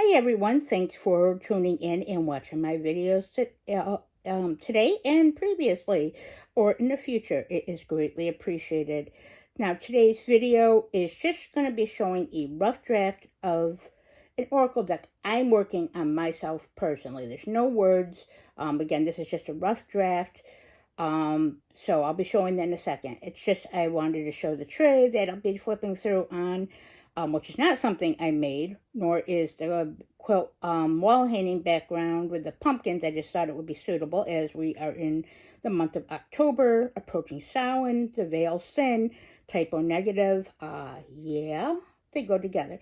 Hi everyone, thanks for tuning in and watching my videos today and previously or in the future. It is greatly appreciated. Now today's video is just going to be showing a rough draft of an oracle deck I'm working on myself personally. There's no words. Again, this is just a rough draft. So I'll be showing that in a second. It's just I wanted to show the tray that I'll be flipping through on, which is not something I made, nor is the quilt wall hanging background with the pumpkins. I just thought it would be suitable as we are in the month of October, approaching Samhain, the veil sin, typo negative. Yeah, they go together.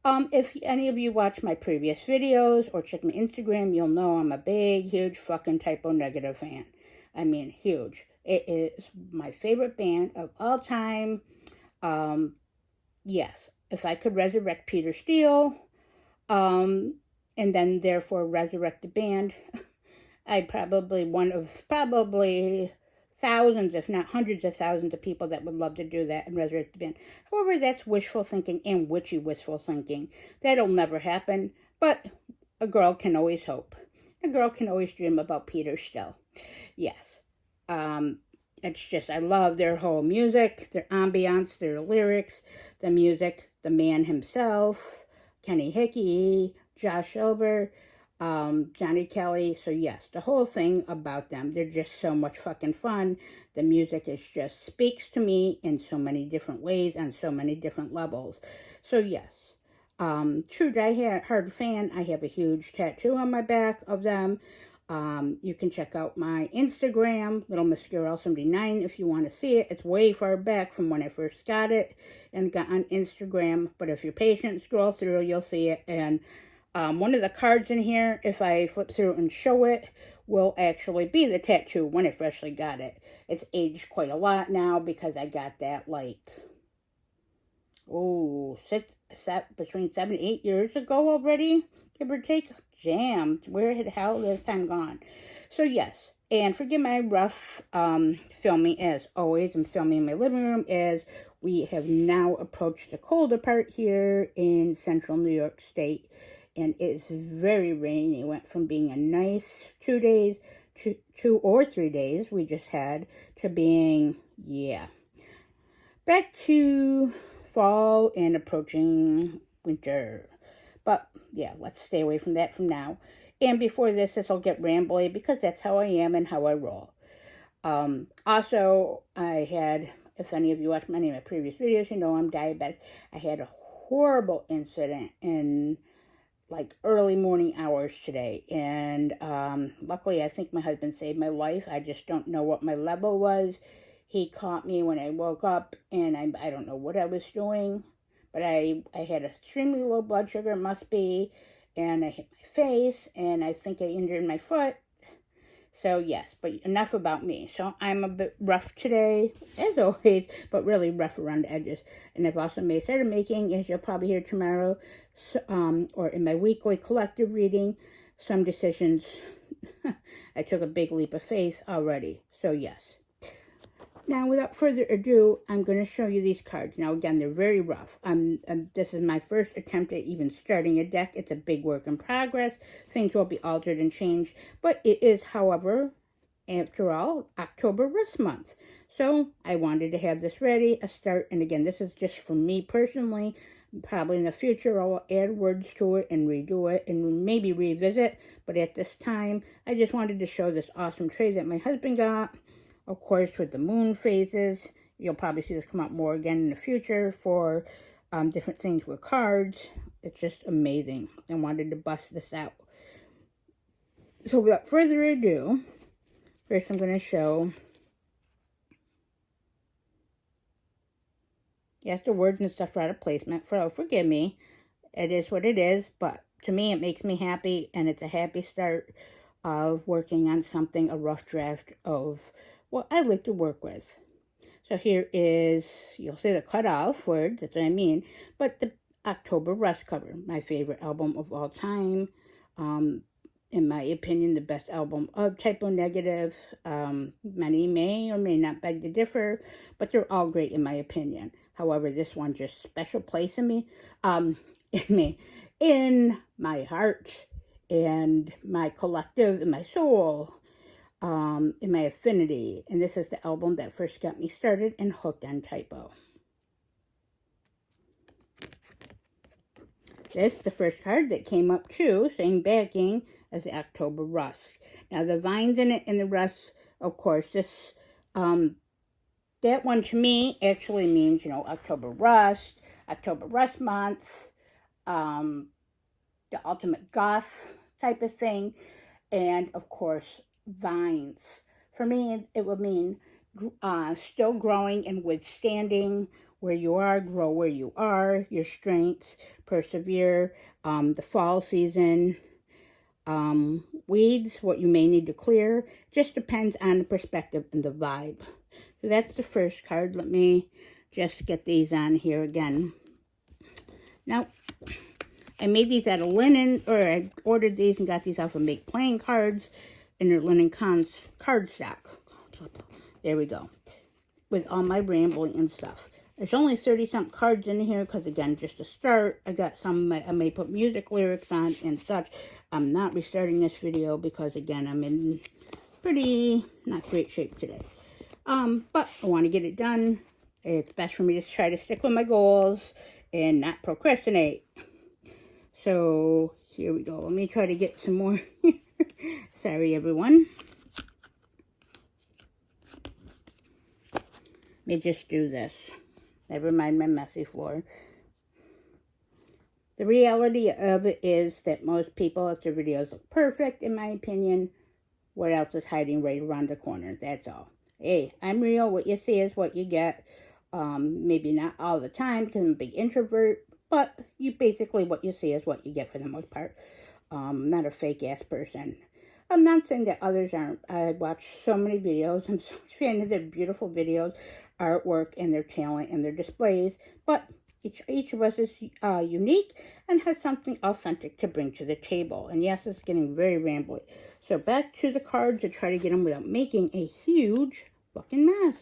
If any of you watch my previous videos or check my Instagram, you'll know I'm a big, huge fucking typo negative fan. I mean, huge. It is my favorite band of all time. Yes, if I could resurrect Peter Steele, and then therefore resurrect the band, I'd probably one of thousands, if not hundreds of thousands of people that would love to do that and resurrect the band. However, that's wishful thinking and witchy wishful thinking. That'll never happen, but a girl can always hope. A girl can always dream about Peter still. Yes. It's just, I love their whole music, their ambiance, their lyrics, the music, the man himself, Kenny Hickey, Josh Silver, Johnny Kelly. So yes, the whole thing about them, they're just so much fucking fun. The music is just speaks to me in so many different ways on so many different levels. So yes, true die-hard fan. I have a huge tattoo on my back of them. You can check out my Instagram, Little Miss Girl 79, if you want to see it. It's way far back from when I first got it and got on Instagram. But if you're patient, scroll through, you'll see it. And one of the cards in here, if I flip through and show it, will actually be the tattoo when I freshly got it. It's aged quite a lot now because I got that between 7 and 8 years ago already, give or take. Jammed. Where the hell has time gone? So yes, and forgive my rough filming as always. I'm filming in my living room as we have now approached the colder part here in central New York State, and it's very rainy. It went from being a nice 2 days, 2 or 3 days we just had, to being, yeah, back to fall and approaching winter. But yeah, let's stay away from that from now. And before this will get rambly because that's how I am and how I roll. Also, I had, if any of you watched any of my previous videos, you know I'm diabetic. I had a horrible incident in early morning hours today. And luckily, I think my husband saved my life. I just don't know what my level was. He caught me when I woke up and I don't know what I was doing. But I had extremely low blood sugar, it must be, and I hit my face, and I think I injured my foot. So yes, but enough about me. So I'm a bit rough today, as always, but really rough around the edges. And I've also started making, as you'll probably hear tomorrow, or in my weekly collective reading, some decisions. I took a big leap of faith already. So yes. Now, without further ado, I'm going to show you these cards. Now, again, they're very rough. This is my first attempt at even starting a deck. It's a big work in progress. Things will be altered and changed. But it is, however, after all, October rest month. So, I wanted to have this ready, a start. And again, this is just for me personally. Probably in the future, I'll add words to it and redo it and maybe revisit. But at this time, I just wanted to show this awesome tray that my husband got. Of course, with the moon phases, you'll probably see this come out more again in the future for different things with cards. It's just amazing. I wanted to bust this out. So without further ado, first I'm going to show, yes, the words and stuff are out of placement. So forgive me. It is what it is, but to me it makes me happy, and it's a happy start of working on something, a rough draft of what I like to work with. So here is, you'll see the cut off words, that's what I mean, but the October Rust cover, my favorite album of all time. In my opinion, the best album of Typo Negative. Many may or may not beg to differ, but they're all great in my opinion. However, this one just special place in me. in my heart and my collective and my soul, in my affinity. And this is the album that first got me started and hooked on Typo. This is the first card that came up too, same backing as the October Rust. Now the vines in it and the rust, of course, this, that one to me actually means, October Rust Month, the ultimate goth type of thing, and of course, vines. For me, it would mean still growing and withstanding where you are, grow where you are, your strengths, persevere, the fall season, weeds, what you may need to clear, just depends on the perspective and the vibe. So that's the first card. Let me just get these on here again. Now, I made these out of linen, or I ordered these and got these off of Make Playing Cards in their linen cardstock. There we go. With all my rambling and stuff. There's only 30-something cards in here because, again, just to start, I got some I may put music lyrics on and such. I'm not restarting this video because, again, I'm in pretty not great shape today. But I want to get it done. It's best for me to try to stick with my goals and not procrastinate. So, here we go. Let me try to get some more. Sorry, everyone. Let me just do this. Never mind my messy floor. The reality of it is that most people, if their videos look perfect, in my opinion, what else is hiding right around the corner? That's all. Hey, I'm real. What you see is what you get. Maybe not all the time because I'm a big introvert, but you basically what you see is what you get for the most part. Not a fake ass person. I'm not saying that others aren't. I watch so many videos. I'm so fan of their beautiful videos, artwork, and their talent and their displays. But each of us is unique and has something authentic to bring to the table. And yes, it's getting very rambly. So back to the cards to try to get them without making a huge fucking mess.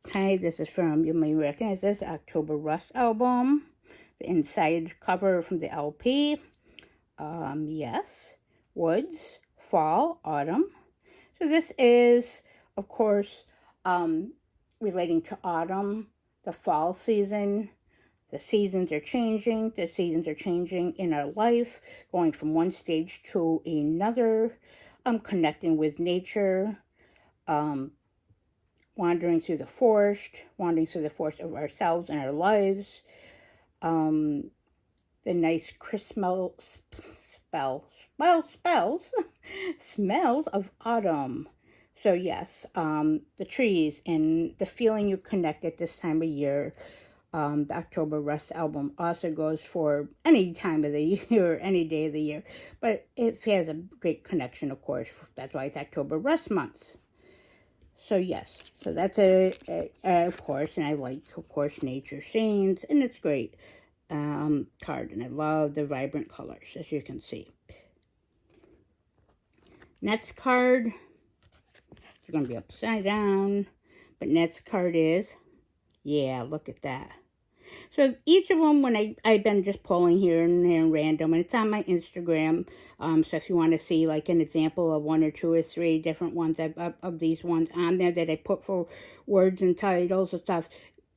Okay, this is from, you may recognize this, October Rust album. The inside cover from the LP. Yes. Woods, fall, autumn. So this is, of course, relating to autumn, the fall season. The seasons are changing. The seasons are changing in our life, going from one stage to another. Connecting with nature. Wandering through the forest of ourselves and our lives. The nice Christmas smells of autumn. So yes, the trees and the feeling you connect at this time of year. The October Rust album also goes for any time of the year, any day of the year. But it has a great connection, of course. That's why it's October Rust month. So yes, so that's of course, and I like, of course, nature scenes, and it's great card, and I love the vibrant colors, as you can see. Next card, it's going to be upside down, but next card is, yeah, look at that. So each of them, when I've been just pulling here and there and random, and it's on my Instagram. So if you want to see like an example of 1 or 2 or 3 different ones of these ones on there that I put for words and titles and stuff,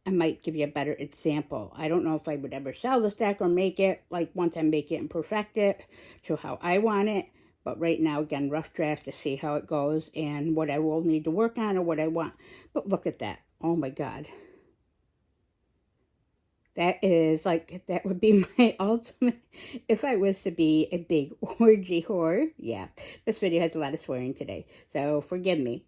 I might give you a better example. I don't know if I would ever sell this deck or make it, like once I make it and perfect it to how I want it. But right now, again, rough draft to see how it goes and what I will need to work on or what I want. But look at that. Oh my God. That is, like, that would be my ultimate, if I was to be a big orgy whore. Yeah, this video has a lot of swearing today, so forgive me.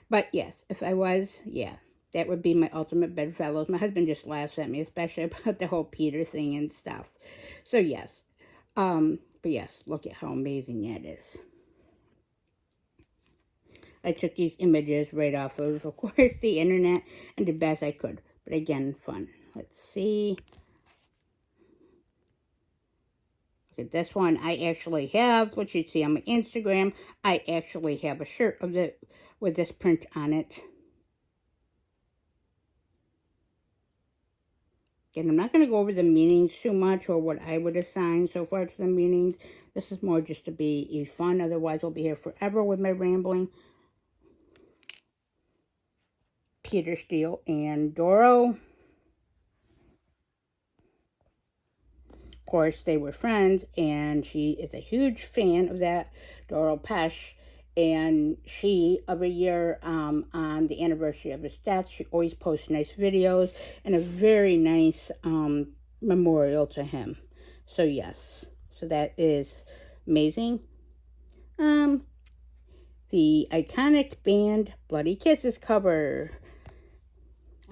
But yes, if I was, yeah, that would be my ultimate bedfellows. My husband just laughs at me, especially about the whole Peter thing and stuff. So yes, but yes, look at how amazing that is. I took these images right off of course, the internet and the best I could. But again, fun. Let's see. Look at this one. I actually have, what you see on my Instagram, I actually have a shirt of it with this print on it. Again, I'm not going to go over the meanings too much or what I would assign so far to the meanings. This is more just to be fun. Otherwise, I'll be here forever with my rambling. Peter Steele and Doro. Of course, they were friends, and she is a huge fan of that, Doro Pesch. And she, every year on the anniversary of his death, she always posts nice videos and a very nice memorial to him. So yes, so that is amazing. The iconic band Bloody Kisses cover.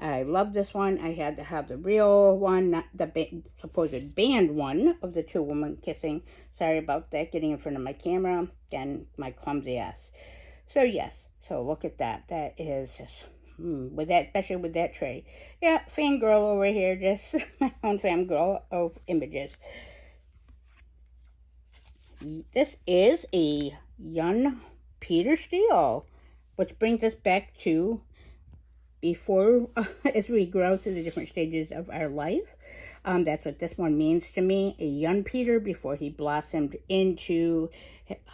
I love this one. I had to have the real one, not the supposed band one of the two women kissing. Sorry about that, getting in front of my camera. Again, my clumsy ass. So yes, so look at that. That is just, with that, especially with that tray. Yeah, fangirl over here, just my own fangirl of images. This is a young Peter Steele, which brings us back to before, as we grow through the different stages of our life. That's what this one means to me. A young Peter before he blossomed into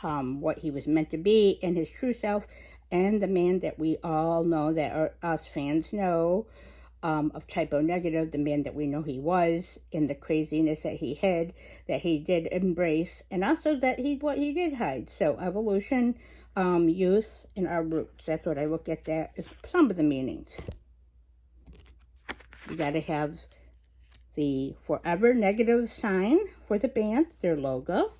what he was meant to be in his true self, and the man that we all know, that us fans know, of Type O Negative, the man that we know he was, in the craziness that he had, that he did embrace, and also that what he did hide. So evolution, youth, and our roots. That's what I look at. That is some of the meanings. You got to have the forever negative sign for the band, their logo.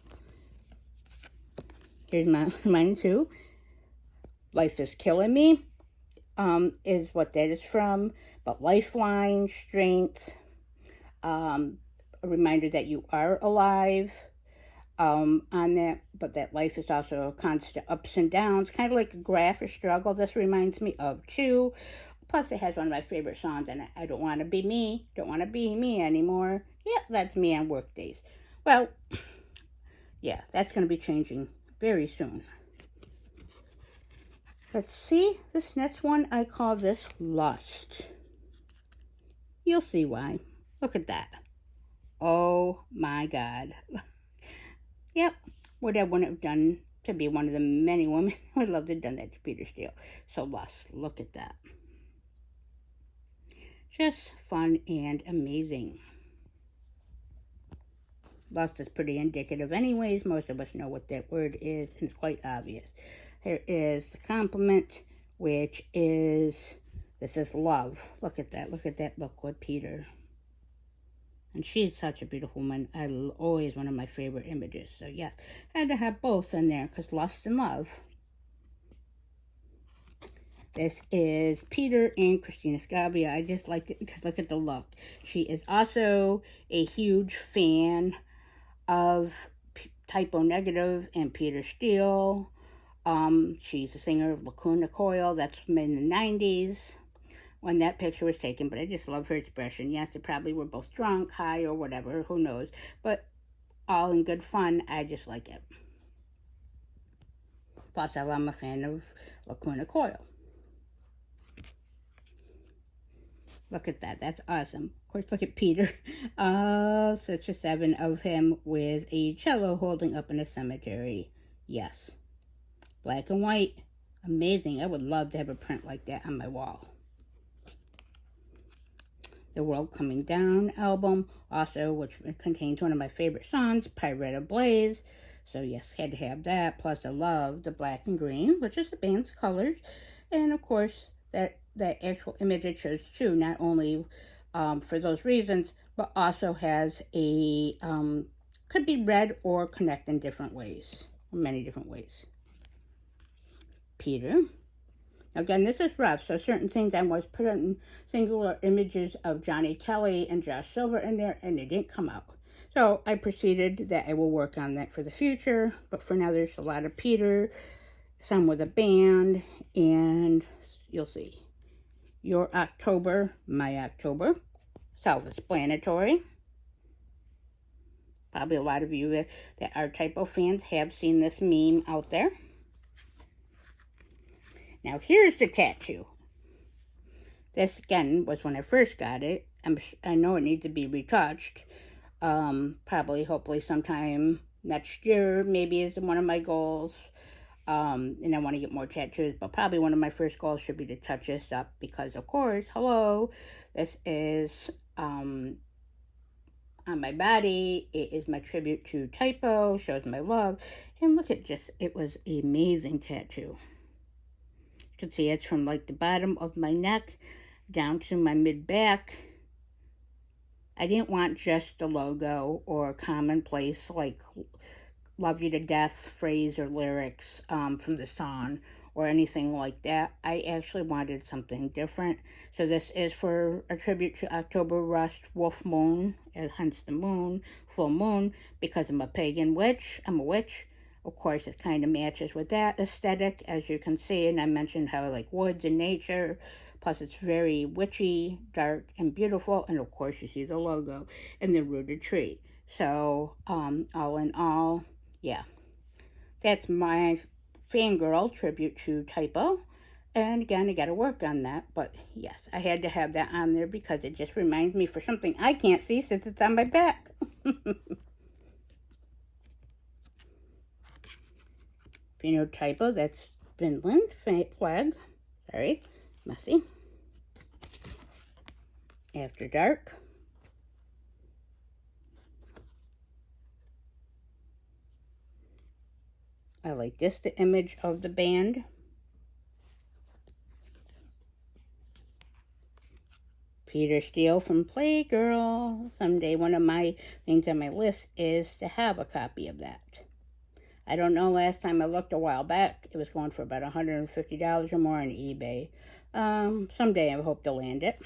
Here's mine too. Life is killing me, is what that is from. But lifeline, strength, a reminder that you are alive. On that, but that life is also a constant ups and downs, kind of like a graph or struggle. This reminds me of too. Plus, it has one of my favorite songs in it. I don't want to be me, don't want to be me anymore. Yeah, that's me on work days. Well, yeah, that's going to be changing very soon. Let's see, this next one, I call this Lust. You'll see why. Look at that. Oh my God. Yep, what I wouldn't have done to be one of the many women who would love to have done that to Peter Steele. So Lust, look at that. Just fun and amazing. Lust is pretty indicative anyways. Most of us know what that word is, and it's quite obvious. Here is the complement, which is, this is love. Look at that look with Peter. And she's such a beautiful woman. Always one of my favorite images. So yes, I had to have both in there because lust and love. This is Peter and Christina Scabbia. I just liked it because look at the look. She is also a huge fan of Type O Negative and Peter Steele. She's a singer of Lacuna Coil. That's from in the 90s. When that picture was taken, but I just love her expression. Yes, they probably were both drunk, high, or whatever, who knows. But all in good fun, I just like it. Plus, I'm a fan of Lacuna Coil. Look at that, that's awesome. Of course, look at Peter. Such a 7 of him with a cello holding up in a cemetery. Yes. Black and white, amazing. I would love to have a print like that on my wall. The World Coming Down album, also, which contains one of my favorite songs, Pirate Blaze. So yes, had to have that. Plus, I love the black and green, which is the band's colors. And of course, that actual image it shows too, not only for those reasons, but also has a, could be read or connect in different ways, many different ways. Peter. Again, this is rough, so certain things I was putting singular images of Johnny Kelly and Josh Silver in there, and they didn't come out. So I proceeded that I will work on that for the future, but for now there's a lot of Peter, some with a band, and you'll see. Your October, my October, self-explanatory. Probably a lot of you that are Type O fans have seen this meme out there. Now here's the tattoo. This again was when I first got it, I know it needs to be retouched. Probably, hopefully, sometime next year, maybe is one of my goals. And I want to get more tattoos, but probably one of my first goals should be to touch this up because, of course, hello, this is on my body. It is my tribute to Typo, shows my love, and look at it was an amazing tattoo. You can see it's from like the bottom of my neck down to my mid back. I didn't want just the logo or commonplace like love you to death phrase or lyrics from the song or anything like that. I actually wanted something different. So this is for a tribute to October Rust Wolf Moon, hence the moon, full moon, because I'm a pagan witch. I'm a witch. Of course, it kind of matches with that aesthetic, as you can see, and I mentioned how I like woods and nature. Plus, it's very witchy, dark, and beautiful. And of course, you see the logo and the rooted tree. So, all in all, yeah, that's my fangirl tribute to Typo. And again, I got to work on that. But yes, I had to have that on there because it just reminds me for something I can't see since it's on my back. If you know Typo, that's Finland flag. Sorry, messy. After Dark. I like this, the image of the band. Peter Steele from Playgirl. Someday one of my things on my list is to have a copy of that. I don't know, last time I looked a while back, it was going for about $150 or more on eBay. Someday I hope to land it.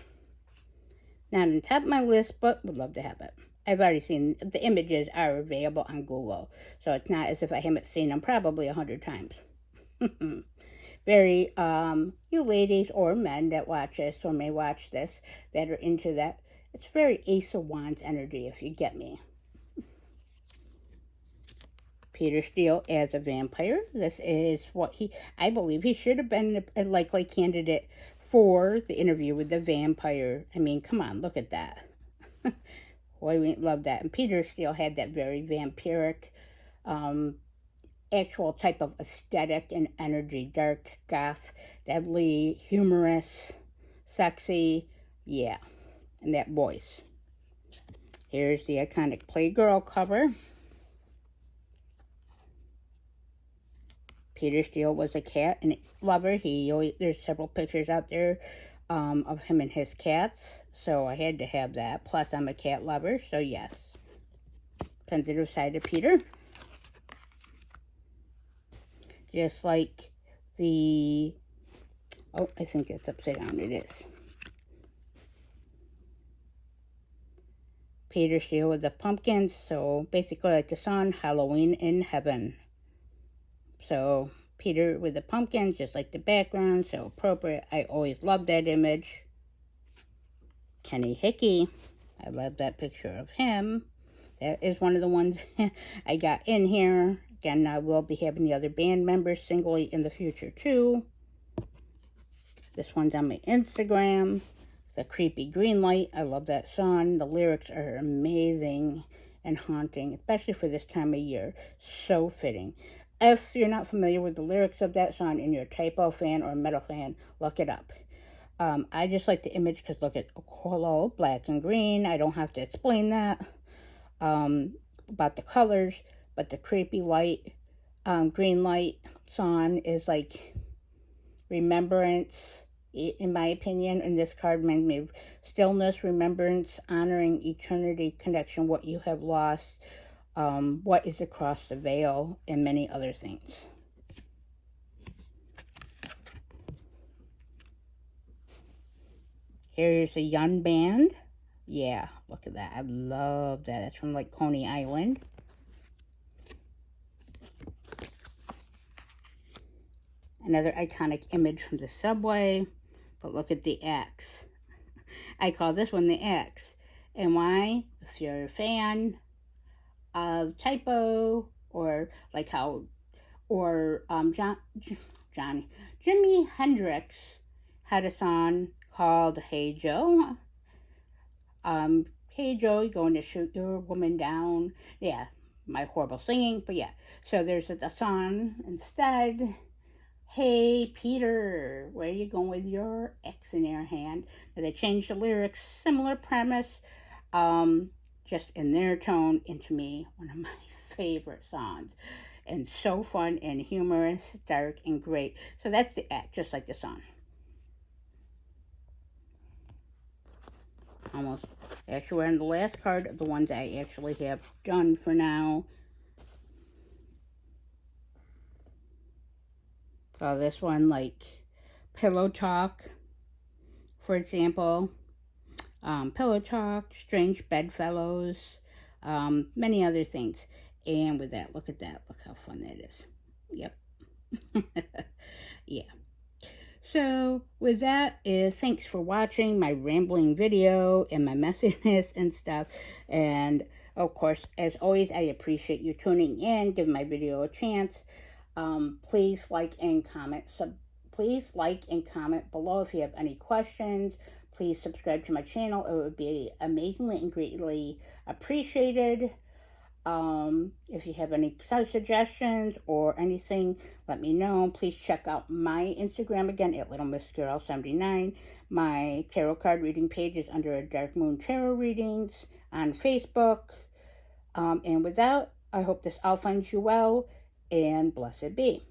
Not on top of my list, but would love to have it. I've already seen, the images are available on Google, so it's not as if I haven't seen them probably 100 times. Very, you ladies or men that watch this or may watch this that are into that, it's very Ace of Wands energy, if you get me. Peter Steele as a vampire. This is what I believe he should have been a likely candidate for the Interview with the Vampire. I mean, come on, look at that. Boy, we love that. And Peter Steele had that very vampiric, actual type of aesthetic and energy. Dark, goth, deadly, humorous, sexy. Yeah, and that voice. Here's the iconic Playgirl cover. Peter Steele was a cat and lover. There's several pictures out there of him and his cats, so I had to have that. Plus, I'm a cat lover, so yes. Sensitive side of Peter. Just like the, oh, I think it's upside down. It is. Peter Steele with the pumpkins, so basically like the song Halloween in Heaven. So Peter with the pumpkins, just like the background, so appropriate. I always loved that image. Kenny Hickey, I love that picture of him. That is one of the ones I got in here. Again, I will be having the other band members singly in the future too. This one's on my Instagram. The Creepy Green Light, I love that song. The lyrics are amazing and haunting, especially for this time of year. So fitting. If you're not familiar with the lyrics of that song and you're a Typo fan or a metal fan, look it up. I just like the image because look at hello, black and green. I don't have to explain that about the colors, but the creepy light, green light song is like remembrance, in my opinion. And this card made me stillness, remembrance, honoring eternity, connection, what you have lost. What is across the veil, and many other things. Here's a young band. Yeah, look at that. I love that. It's from like Coney Island. Another iconic image from the subway. But look at the X. I call this one the X. And why? If you're a fan of Typo, or like how, or Jimi Hendrix had a song called Hey Joe. Hey Joe, you going to shoot your woman down? Yeah, my horrible singing, but yeah. So there's the song instead. Hey Peter, where you going with your X in your hand? Now they changed the lyrics, similar premise, just in their tone, into me one of my favorite songs. And so fun and humorous, dark and great. So that's the act, just like the song. Almost. Actually, we're on the last part of the ones I actually have done for now. So this one, like Pillow Talk, for example. Pillow Talk, Strange Bedfellows, many other things. And with that, look at that. Look how fun that is. Yep. Yeah. So with that is thanks for watching my rambling video and my messiness and stuff. And of course, as always, I appreciate you tuning in, give my video a chance. Please like and comment. Please like and comment below if you have any questions. Please subscribe to my channel. It would be amazingly and greatly appreciated. If you have any suggestions or anything, let me know. Please check out my Instagram again at Little Miss Girl 79. My tarot card reading page is under Dark Moon Tarot Readings on Facebook. And with that, I hope this all finds you well, and blessed be.